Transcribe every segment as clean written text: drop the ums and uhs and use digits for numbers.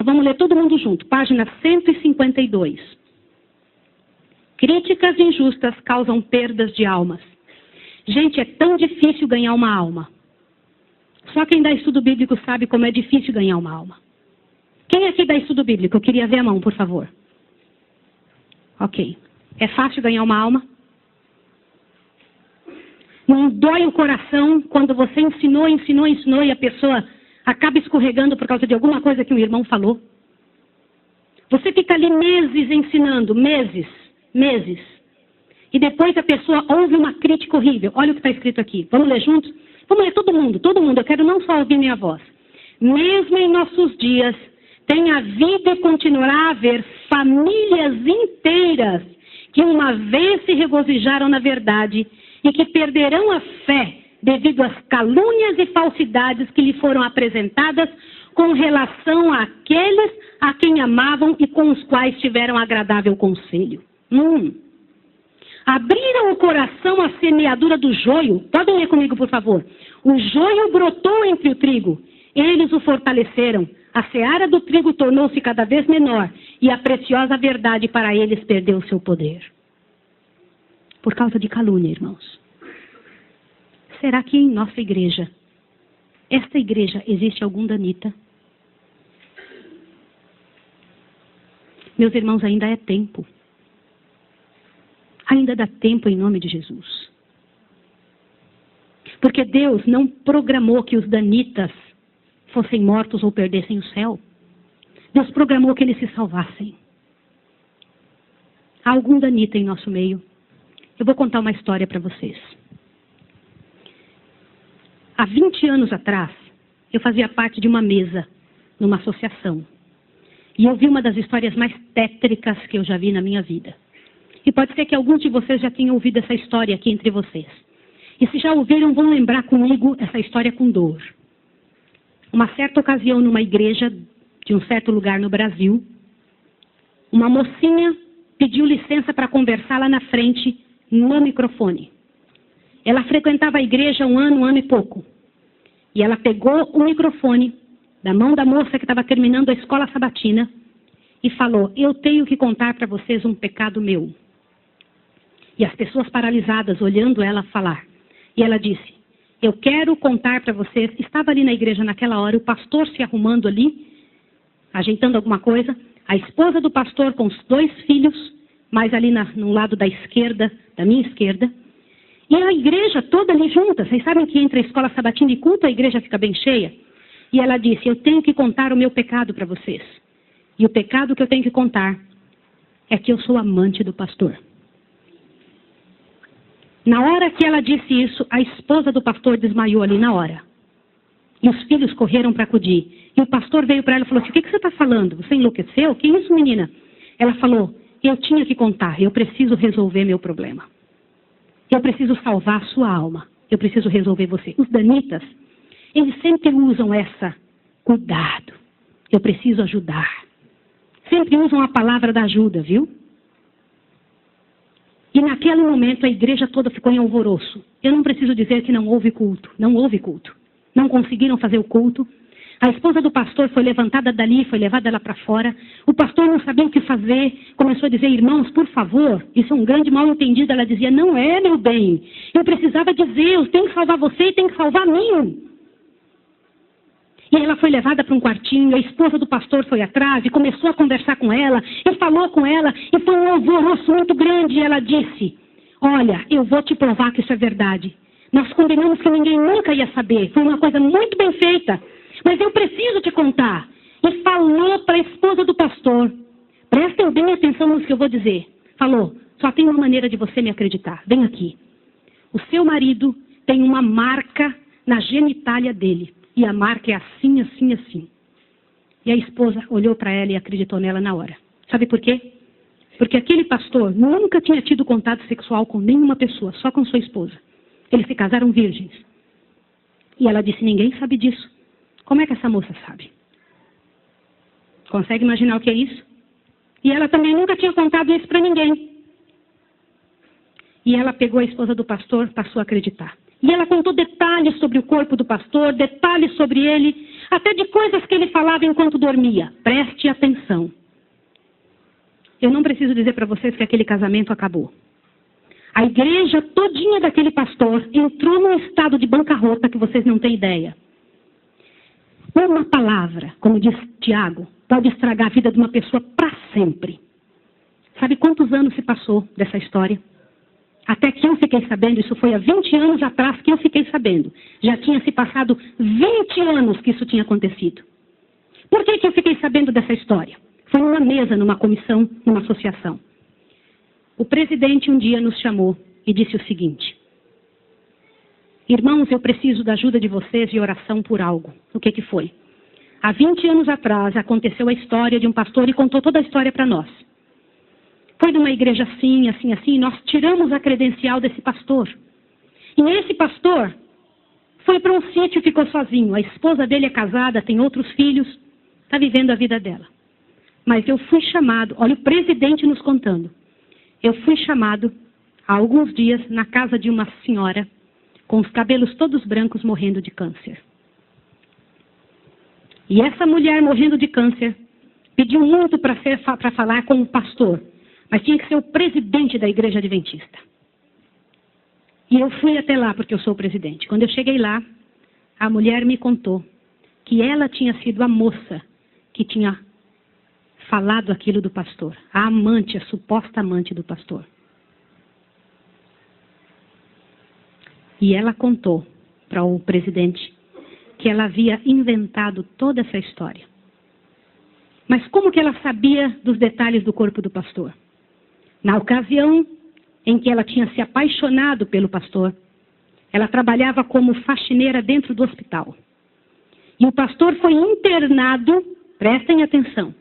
Vamos ler todo mundo junto. Página 152. Críticas injustas causam perdas de almas. Gente, é tão difícil ganhar uma alma. Só quem dá estudo bíblico sabe como é difícil ganhar uma alma. Quem aqui dá estudo bíblico? Eu queria ver a mão, por favor. Ok. É fácil ganhar uma alma? Não dói o coração quando você ensinou e a pessoa acaba escorregando por causa de alguma coisa que um irmão falou? Você fica ali meses ensinando, meses. E depois a pessoa ouve uma crítica horrível. Olha o que está escrito aqui. Vamos ler juntos? Vamos ler todo mundo. Eu quero não só ouvir minha voz. Mesmo em nossos dias, tem havido e continuará a haver famílias inteiras que uma vez se regozijaram na verdade e que perderão a fé devido às calúnias e falsidades que lhe foram apresentadas com relação àqueles a quem amavam e com os quais tiveram agradável conselho. Abriram o coração à semeadura do joio. Podem ler comigo, por favor. O joio brotou entre o trigo. Eles o fortaleceram. A seara do trigo tornou-se cada vez menor e a preciosa verdade para eles perdeu o seu poder. Por causa de calúnia, irmãos. Será que em nossa igreja, esta igreja, existe algum danita? Meus irmãos, ainda é tempo. Ainda dá tempo em nome de Jesus. Porque Deus não programou que os danitas fossem mortos ou perdessem o céu. Deus programou que eles se salvassem. Há algum danita em nosso meio? Eu vou contar uma história para vocês. Há 20 anos atrás, eu fazia parte de uma mesa numa associação. E eu vi uma das histórias mais tétricas que eu já vi na minha vida. E pode ser que alguns de vocês já tenham ouvido essa história aqui entre vocês. E se já ouviram, vão lembrar comigo essa história com dor. Uma certa ocasião, numa igreja de um certo lugar no Brasil, uma mocinha pediu licença para conversar lá na frente, no microfone. Ela frequentava a igreja um ano e pouco. E ela pegou o microfone da mão da moça que estava terminando a escola sabatina e falou: eu tenho que contar para vocês um pecado meu. E as pessoas paralisadas olhando ela falar. E ela disse: eu quero contar para vocês. Estava ali na igreja naquela hora, o pastor se arrumando ali, ajeitando alguma coisa, a esposa do pastor com os 2 filhos, mais ali no lado da esquerda, da minha esquerda, e a igreja toda ali junta. Vocês sabem que entre a escola sabatina e culto a igreja fica bem cheia? E ela disse: eu tenho que contar o meu pecado para vocês. E o pecado que eu tenho que contar é que eu sou amante do pastor. Na hora que ela disse isso, a esposa do pastor desmaiou ali na hora. E os filhos correram para acudir. E o pastor veio para ela e falou assim: o que você está falando? Você enlouqueceu? Que isso, menina? Ela falou: eu tinha que contar, eu preciso resolver meu problema. Eu preciso salvar a sua alma. Eu preciso resolver você. Os danitas, eles sempre usam essa: cuidado, eu preciso ajudar. Sempre usam a palavra da ajuda, viu? E naquele momento a igreja toda ficou em alvoroço. Eu não preciso dizer que não houve culto. Não houve culto. Não conseguiram fazer o culto. A esposa do pastor foi levantada dali, foi levada lá para fora. O pastor não sabia o que fazer. Começou a dizer: irmãos, por favor, isso é um grande mal-entendido. Ela dizia: não é, meu bem. Eu precisava dizer, eu tenho que salvar você e tenho que salvar a mim. E ela foi levada para um quartinho, a esposa do pastor foi atrás e começou a conversar com ela, e falou com ela, e foi um alvoroço muito grande. E ela disse: olha, eu vou te provar que isso é verdade. Nós combinamos que ninguém nunca ia saber, foi uma coisa muito bem feita, mas eu preciso te contar. E falou para a esposa do pastor: prestem bem atenção no que eu vou dizer. Falou: só tem uma maneira de você me acreditar, vem aqui. O seu marido tem uma marca na genitália dele. E a marca é assim, assim, assim. E a esposa olhou para ela e acreditou nela na hora. Sabe por quê? Porque aquele pastor nunca tinha tido contato sexual com nenhuma pessoa, só com sua esposa. Eles se casaram virgens. E ela disse: ninguém sabe disso. Como é que essa moça sabe? Consegue imaginar o que é isso? E ela também nunca tinha contado isso para ninguém. E ela pegou a esposa do pastor, passou a acreditar. E ela contou detalhes sobre o corpo do pastor, detalhes sobre ele. até de coisas que ele falava enquanto dormia. Preste atenção. Eu não preciso dizer para vocês que aquele casamento acabou. A igreja todinha daquele pastor entrou num estado de bancarrota que vocês não têm ideia. Uma palavra, como diz Tiago, pode estragar a vida de uma pessoa para sempre. Sabe quantos anos se passou dessa história? Até que eu fiquei sabendo, isso foi há 20 anos atrás que eu fiquei sabendo. Já tinha se passado 20 anos que isso tinha acontecido. Por que eu fiquei sabendo dessa história? Foi numa mesa, numa comissão, numa associação. O presidente um dia nos chamou e disse o seguinte: irmãos, eu preciso da ajuda de vocês e oração por algo. O que foi? Há 20 anos atrás aconteceu a história de um pastor e contou toda a história para nós. Foi numa igreja assim, assim, assim, e nós tiramos a credencial desse pastor. E esse pastor foi para um sítio e ficou sozinho. A esposa dele é casada, tem outros filhos, está vivendo a vida dela. Mas eu fui chamado, olha o presidente nos contando. Eu fui chamado há alguns dias na casa de uma senhora com os cabelos todos brancos morrendo de câncer. E essa mulher morrendo de câncer pediu muito para falar com o pastor, mas tinha que ser o presidente da igreja adventista. E eu fui até lá porque eu sou o presidente. Quando eu cheguei lá, a mulher me contou que ela tinha sido a moça que tinha falado aquilo do pastor. A amante, a suposta amante do pastor. E ela contou para o presidente que ela havia inventado toda essa história. Mas como que ela sabia dos detalhes do corpo do pastor? Na ocasião em que ela tinha se apaixonado pelo pastor, ela trabalhava como faxineira dentro do hospital. E o pastor foi internado, prestem atenção,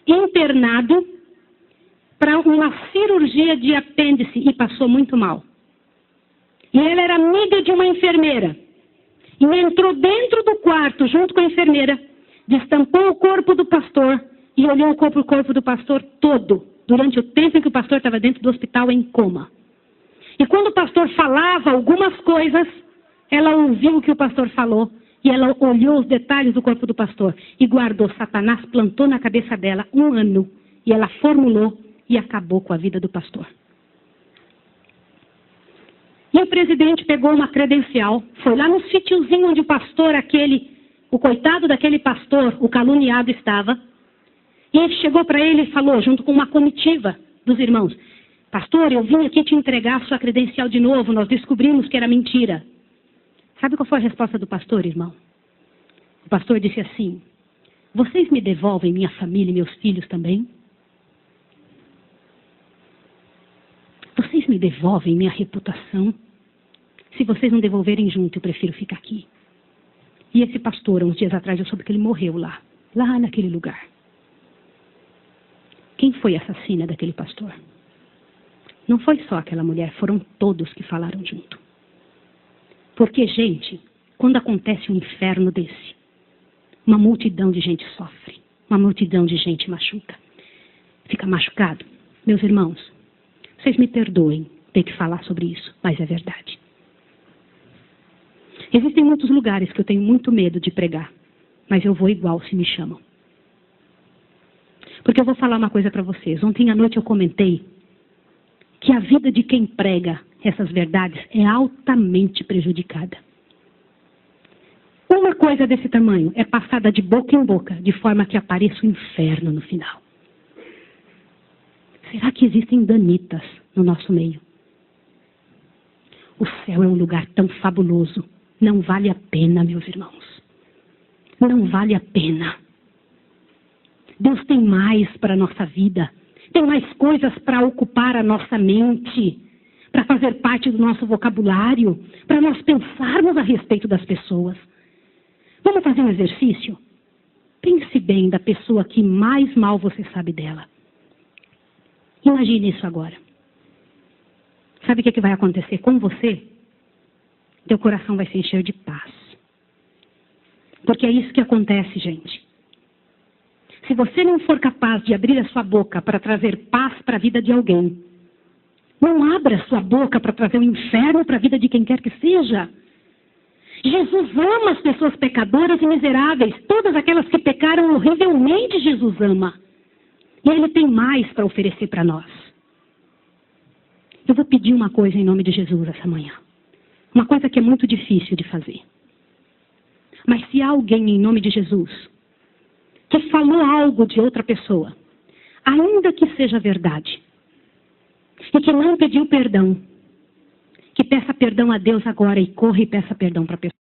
internado para uma cirurgia de apêndice e passou muito mal. E ela era amiga de uma enfermeira. E entrou dentro do quarto junto com a enfermeira, destampou o corpo do pastor e olhou o corpo do pastor todo, durante o tempo em que o pastor estava dentro do hospital em coma. E quando o pastor falava algumas coisas, ela ouviu o que o pastor falou e ela olhou os detalhes do corpo do pastor e guardou. Satanás plantou na cabeça dela 1 ano e ela formulou e acabou com a vida do pastor. E o presidente pegou uma credencial, foi lá no sítiozinho onde o pastor o coitado daquele pastor, o caluniado estava, e ele chegou para ele e falou, junto com uma comitiva dos irmãos: pastor, eu vim aqui te entregar a sua credencial de novo, nós descobrimos que era mentira. Sabe qual foi a resposta do pastor, irmão? O pastor disse assim: vocês me devolvem minha família e meus filhos também? Vocês me devolvem minha reputação? Se vocês não devolverem junto, eu prefiro ficar aqui. E esse pastor, uns dias atrás, eu soube que ele morreu lá naquele lugar. Quem foi a assassina daquele pastor? Não foi só aquela mulher, foram todos que falaram junto. Porque, gente, quando acontece um inferno desse, uma multidão de gente sofre, uma multidão de gente machuca. Fica machucado. Meus irmãos, vocês me perdoem ter que falar sobre isso, mas é verdade. Existem muitos lugares que eu tenho muito medo de pregar, mas eu vou igual se me chamam. Porque eu vou falar uma coisa para vocês. Ontem à noite eu comentei que a vida de quem prega essas verdades é altamente prejudicada. Uma coisa desse tamanho é passada de boca em boca, de forma que apareça o inferno no final. Será que existem danitas no nosso meio? O céu é um lugar tão fabuloso. Não vale a pena, meus irmãos. Não vale a pena. Deus tem mais para a nossa vida. Tem mais coisas para ocupar a nossa mente, para fazer parte do nosso vocabulário, para nós pensarmos a respeito das pessoas. Vamos fazer um exercício? Pense bem da pessoa que mais mal você sabe dela. Imagine isso agora. Sabe o que vai acontecer com você? Teu coração vai se encher de paz. Porque é isso que acontece, gente. Se você não for capaz de abrir a sua boca para trazer paz para a vida de alguém, não abra a sua boca para trazer um inferno para a vida de quem quer que seja. Jesus ama as pessoas pecadoras e miseráveis. Todas aquelas que pecaram horrivelmente, Jesus ama. E Ele tem mais para oferecer para nós. Eu vou pedir uma coisa em nome de Jesus essa manhã. Uma coisa que é muito difícil de fazer. Mas se há alguém em nome de Jesus que falou algo de outra pessoa, ainda que seja verdade, e que não pediu perdão, que peça perdão a Deus agora e corra e peça perdão para a pessoa.